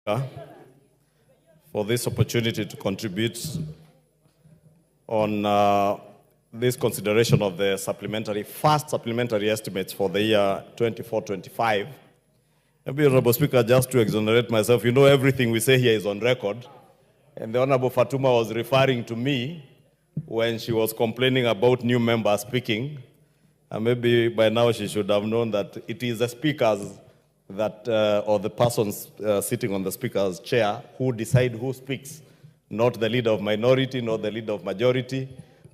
for this opportunity to contribute on this consideration of the first supplementary estimates for the year 24-25. Maybe, Honorable Speaker, just to exonerate myself, you know everything we say here is on record. And the Honorable Fatuma was referring to me when she was complaining about new members speaking. And maybe by now she should have known that it is the speakers that, or the persons sitting on the speaker's chair who decide who speaks, not the leader of minority, not the leader of majority.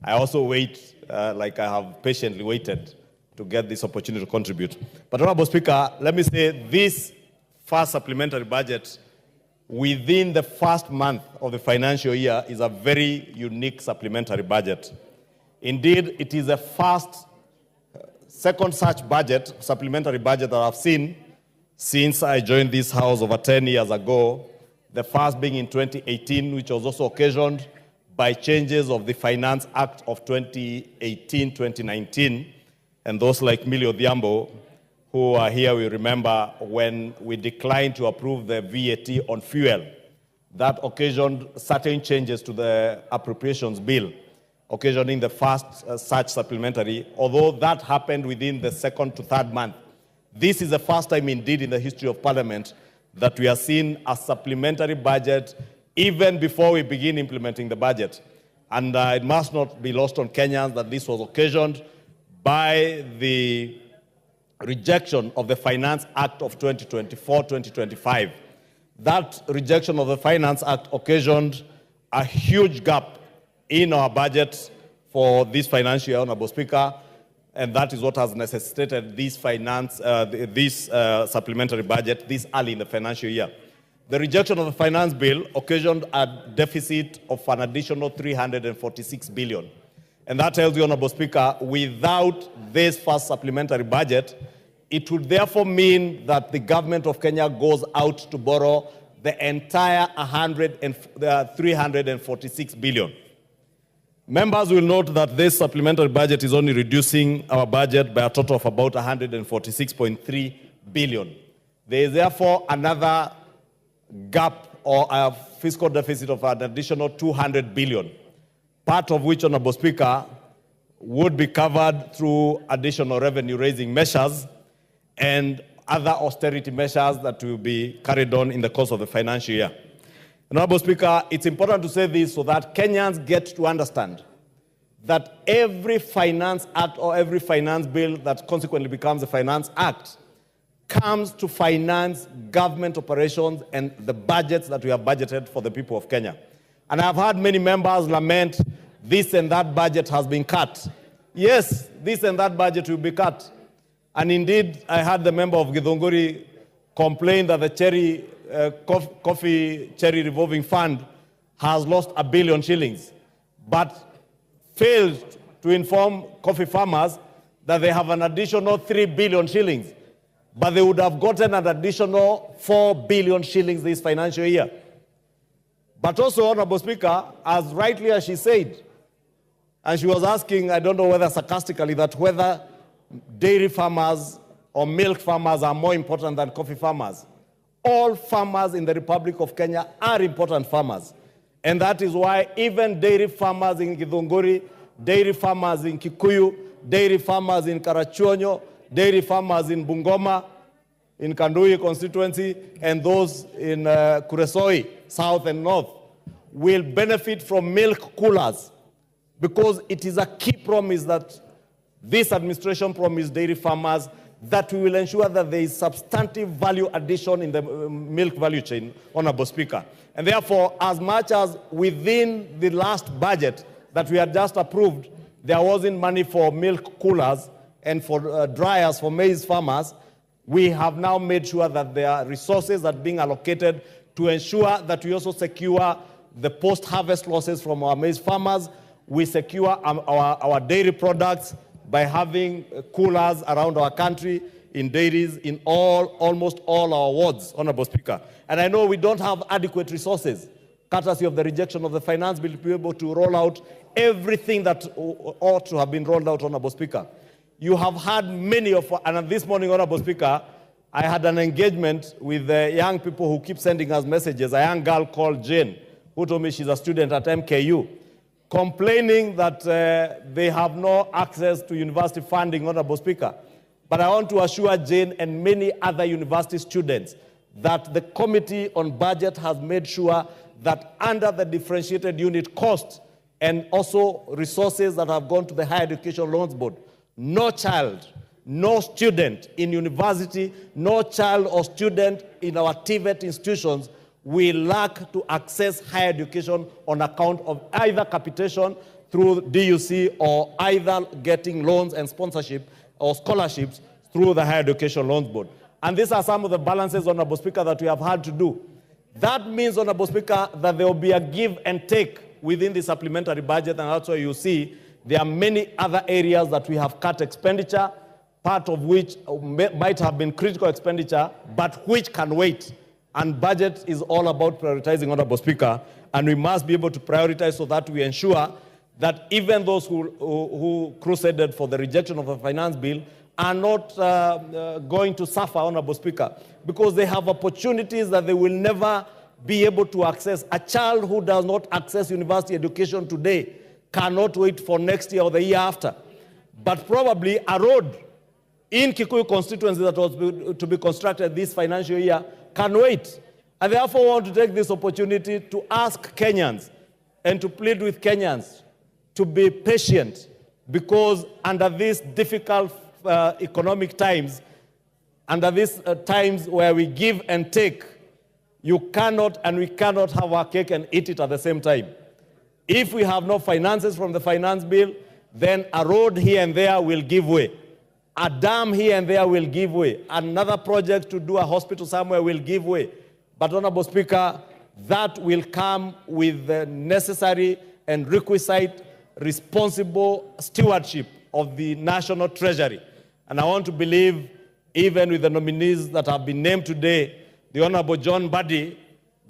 I also wait, like I have patiently waited to get this opportunity to contribute. But Honorable Speaker, let me say this first supplementary budget within the first month of the financial year is a very unique supplementary budget. Indeed, it is the second such budget, supplementary budget that I've seen since I joined this House over 10 years ago, the first being in 2018, which was also occasioned by changes of the Finance Act of 2018-2019. And those like Millie Odhiambo, who are here, we remember when we declined to approve the VAT on fuel. That occasioned certain changes to the appropriations bill, occasioning the first such supplementary, although that happened within the second to third month. This is the first time indeed in the history of Parliament that we are seeing a supplementary budget even before we begin implementing the budget. And it must not be lost on Kenyans that this was occasioned by the rejection of the Finance Act of 2024-2025. That rejection of the Finance Act occasioned a huge gap in our budget for this financial year, Honorable Speaker, and that is what has necessitated this supplementary budget this early in the financial year. The rejection of the finance bill occasioned a deficit of an additional 346 billion. And that tells you, Honorable Speaker, without this first supplementary budget, it would therefore mean that the government of Kenya goes out to borrow the entire 346 billion. Members will note that this supplementary budget is only reducing our budget by a total of about 146.3 billion. There is therefore another gap or a fiscal deficit of an additional 200 billion, part of which, Honorable Speaker, would be covered through additional revenue-raising measures and other austerity measures that will be carried on in the course of the financial year. Honorable Speaker, it's important to say this so that Kenyans get to understand that every finance act or every finance bill that consequently becomes a finance act comes to finance government operations and the budgets that we have budgeted for the people of Kenya. And I've heard many members lament this and that budget has been cut. Yes, this and that budget will be cut. And indeed, I heard the member of Githunguri complain that the coffee cherry revolving fund has lost 1 billion shillings, but failed to inform coffee farmers that they have an additional 3 billion shillings, but they would have gotten an additional 4 billion shillings this financial year. But also, Honorable Speaker, as rightly as she said, and she was asking, I don't know whether sarcastically, that whether dairy farmers or milk farmers are more important than coffee farmers. All farmers in the Republic of Kenya are important farmers. And that is why even dairy farmers in Githunguri, dairy farmers in Kikuyu, dairy farmers in Karachuonyo, dairy farmers in Bungoma, in Kandui constituency, and those in Kuresoi, south and north, will benefit from milk coolers, because it is a key promise that this administration promised dairy farmers that we will ensure that there is substantive value addition in the milk value chain, Honorable Speaker. And therefore, as much as within the last budget that we had just approved, there wasn't money for milk coolers and for dryers for maize farmers, we have now made sure that there are resources that are being allocated to ensure that we also secure the post-harvest losses from our maize farmers. We secure our dairy products by having coolers around our country in dairies in almost all our wards, Honorable Speaker. And I know we don't have adequate resources, courtesy of the rejection of the finance bill, to be able to roll out everything that ought to have been rolled out, Honorable Speaker. You have had many of, and this morning, Honorable Speaker, I had an engagement with the young people who keep sending us messages. A young girl called Jane, who told me she's a student at MKU, complaining that they have no access to university funding, Honorable Speaker. But I want to assure Jane and many other university students that the Committee on Budget has made sure that under the differentiated unit cost and also resources that have gone to the Higher Education Loans Board, no child, no student in university, no child or student in our TVET institutions will lack to access higher education on account of either capitation through DUC or either getting loans and sponsorship or scholarships through the Higher Education Loans Board. And these are some of the balances, Honorable Speaker, that we have had to do. That means, Honorable Speaker, that there will be a give and take within the supplementary budget, and that's why you see there are many other areas that we have cut expenditure, part of which might have been critical expenditure, but which can wait. And budget is all about prioritizing, Honorable Speaker, and we must be able to prioritize so that we ensure that even those who crusaded for the rejection of the finance bill are not going to suffer, Honorable Speaker, because they have opportunities that they will never be able to access. A child who does not access university education today cannot wait for next year or the year after. But probably a road in Kikuyu constituency that was to be constructed this financial year can wait. I therefore want to take this opportunity to ask Kenyans and to plead with Kenyans to be patient, because under these difficult economic times, under these times where we give and take, you cannot and we cannot have our cake and eat it at the same time. If we have no finances from the finance bill, then a road here and there will give way. A dam here and there will give way. Another project to do a hospital somewhere will give way. But, Honorable Speaker, that will come with the necessary and requisite responsible stewardship of the National Treasury. And I want to believe, even with the nominees that have been named today, the Honorable John Mbadi,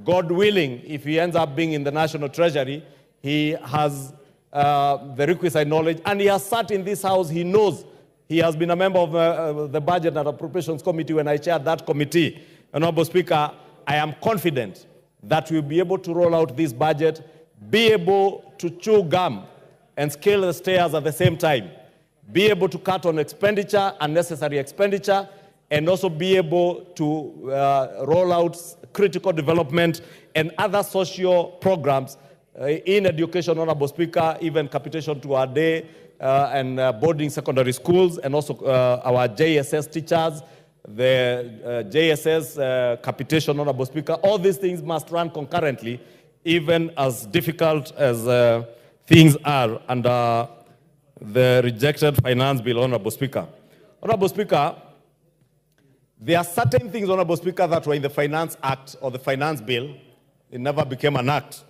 God willing, if he ends up being in the National Treasury, he has the requisite knowledge, and he has sat in this House. He knows. He has been a member of the Budget and Appropriations Committee when I chaired that committee. Honorable Speaker, I am confident that we'll be able to roll out this budget, be able to chew gum and scale the stairs at the same time, be able to cut on expenditure, unnecessary expenditure, and also be able to roll out critical development and other social programs in education, Honorable Speaker, even capitation to our day and boarding secondary schools, and also our JSS teachers, the JSS capitation, Honorable Speaker. All these things must run concurrently, even as difficult as things are under the rejected finance bill, Honorable Speaker. Honorable Speaker, there are certain things, Honorable Speaker, that were in the Finance Act or the Finance Bill, it never became an act,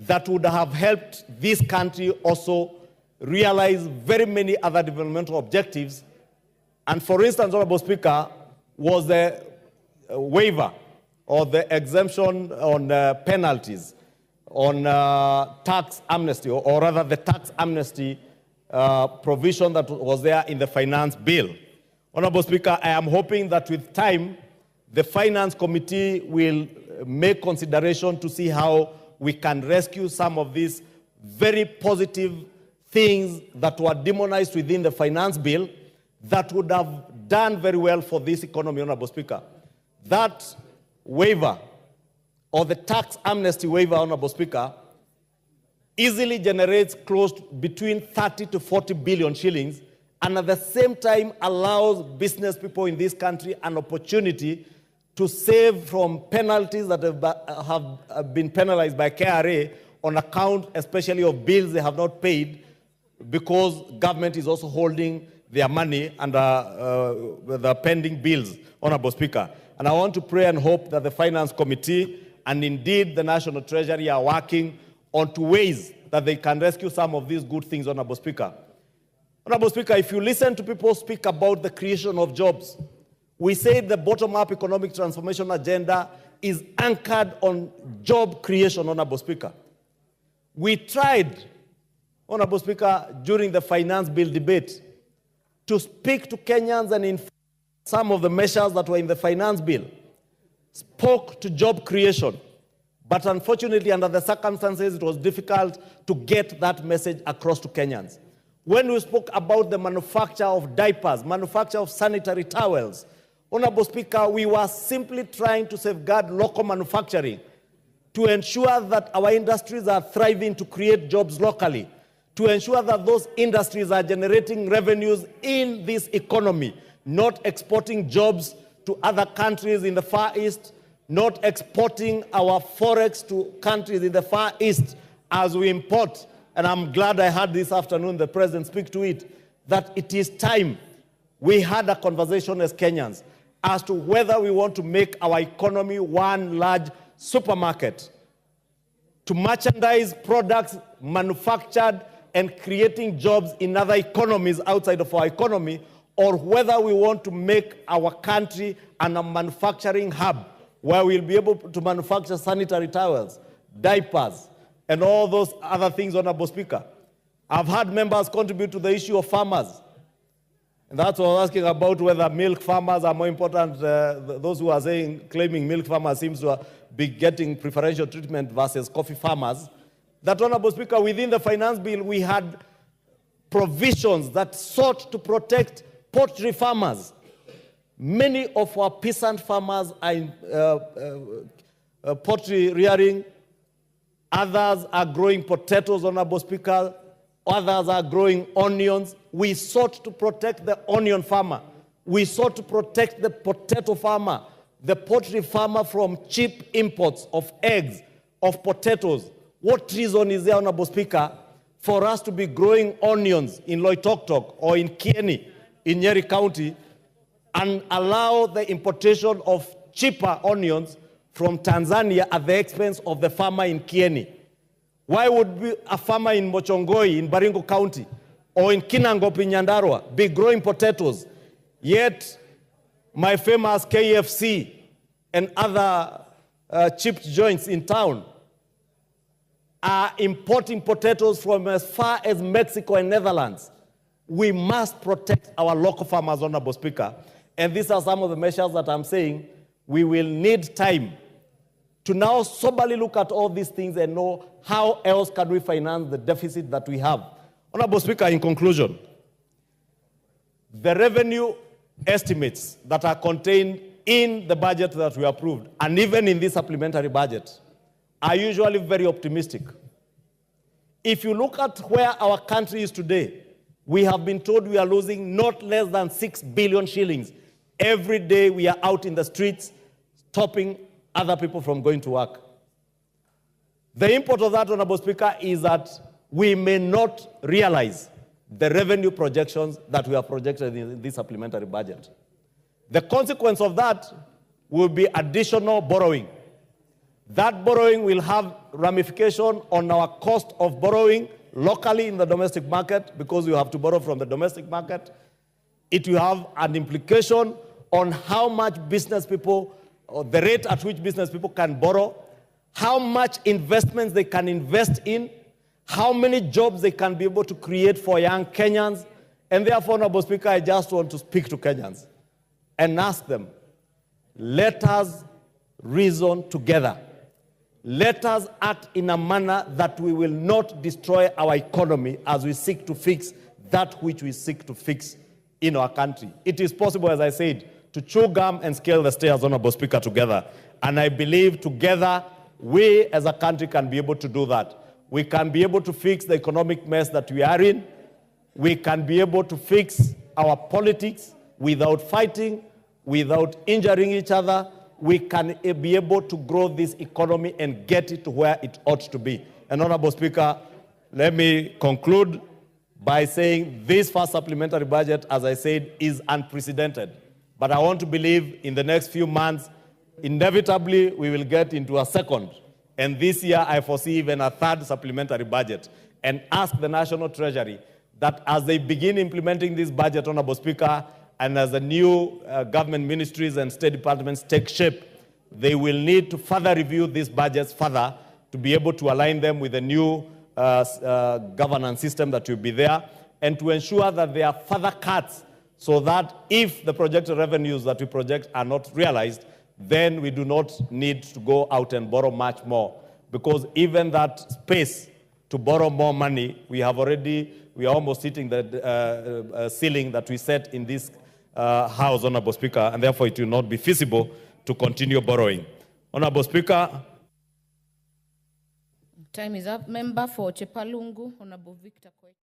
that would have helped this country also realize very many other developmental objectives. And for instance, Honorable Speaker, was the waiver or the exemption on penalties on tax amnesty, or rather the tax amnesty provision that was there in the Finance Bill. Honorable Speaker, I am hoping that with time, the Finance Committee will make consideration to see how we can rescue some of these very positive things that were demonized within the Finance Bill that would have done very well for this economy, Honorable Speaker. That waiver, or the tax amnesty waiver, Honorable Speaker, easily generates close to between 30 to 40 billion shillings, and at the same time allows business people in this country an opportunity to save from penalties that have been penalized by KRA on account especially of bills they have not paid, because government is also holding their money under the pending bills, Honorable Speaker. And I want to pray and hope that the Finance Committee and indeed the National Treasury are working on two ways that they can rescue some of these good things, Honorable Speaker. Honorable Speaker, if you listen to people speak about the creation of jobs, we say the bottom-up economic transformation agenda is anchored on job creation, Honorable Speaker. We tried, Honorable Speaker, during the Finance Bill debate, to speak to Kenyans and inform some of the measures that were in the finance bill spoke to job creation. But unfortunately, under the circumstances, it was difficult to get that message across to Kenyans. When we spoke about the manufacture of diapers, manufacture of sanitary towels, Honorable Speaker, we were simply trying to safeguard local manufacturing to ensure that our industries are thriving to create jobs locally, to ensure that those industries are generating revenues in this economy, not exporting jobs to other countries in the Far East, not exporting our forex to countries in the Far East as we import. And I'm glad I heard this afternoon the President speak to it, that it is time we had a conversation as Kenyans as to whether we want to make our economy one large supermarket to merchandise products manufactured and creating jobs in other economies outside of our economy, or whether we want to make our country a manufacturing hub where we'll be able to manufacture sanitary towels, diapers, and all those other things, Honorable Speaker. I've had members contribute to the issue of farmers. And that's what I was asking about, whether milk farmers are more important. Those who are claiming milk farmers seems to be getting preferential treatment versus coffee farmers. That, Honorable Speaker, within the finance bill, we had provisions that sought to protect poultry farmers. Many of our peasant farmers are in poultry rearing. Others are growing potatoes, Honorable Speaker. Others are growing onions. We sought to protect the onion farmer. We sought to protect the potato farmer, the poultry farmer from cheap imports of eggs, of potatoes. What reason is there, Honorable Speaker, for us to be growing onions in Loitoktok or in Kieni, in Nyeri County, and allow the importation of cheaper onions from Tanzania at the expense of the farmer in Kieni? Why would a farmer in Mochongoi, in Baringo County, or in Kinangop in Nyandarua be growing potatoes, yet my famous KFC and other cheap joints in town are importing potatoes from as far as Mexico and Netherlands? We must protect our local farmers, Honorable Speaker. And these are some of the measures that I'm saying we will need time to now soberly look at all these things and know how else can we finance the deficit that we have. Honorable Speaker, in conclusion, the revenue estimates that are contained in the budget that we approved, and even in this supplementary budget, are usually very optimistic. If you look at where our country is today, we have been told we are losing not less than 6 billion shillings. Every day we are out in the streets stopping other people from going to work. The import of that, Honorable Speaker, is that we may not realize the revenue projections that we have projected in this supplementary budget. The consequence of that will be additional borrowing. That borrowing will have ramification on our cost of borrowing locally in the domestic market, because you have to borrow from the domestic market. It will have an implication on how much business people, or the rate at which business people can borrow, how much investments they can invest in, how many jobs they can be able to create for young Kenyans. And therefore, Honorable Speaker, I just want to speak to Kenyans and ask them, let us reason together. Let us act in a manner that we will not destroy our economy as we seek to fix that which we seek to fix in our country. It is possible, as I said, to chew gum and scale the stairs, Honorable Speaker, together. And I believe together, we as a country can be able to do that. We can be able to fix the economic mess that we are in. We can be able to fix our politics without fighting, without injuring each other. We can be able to grow this economy and get it to where it ought to be. And Honorable Speaker, let me conclude by saying this first supplementary budget, as I said, is unprecedented. But I want to believe in the next few months, inevitably, we will get into a second. And this year, I foresee even a third supplementary budget, and ask the National Treasury that as they begin implementing this budget, Honorable Speaker, and as the new government ministries and state departments take shape, they will need to further review these budgets further to be able to align them with the new governance system that will be there, and to ensure that there are further cuts so that if the projected revenues that we project are not realized, then we do not need to go out and borrow much more, because even that space to borrow more money, we are almost hitting the ceiling that we set in this House, Honorable Speaker, and therefore it will not be feasible to continue borrowing. Honorable Speaker. Time is up. Member for Chepalungu, Honorable Victor Koech.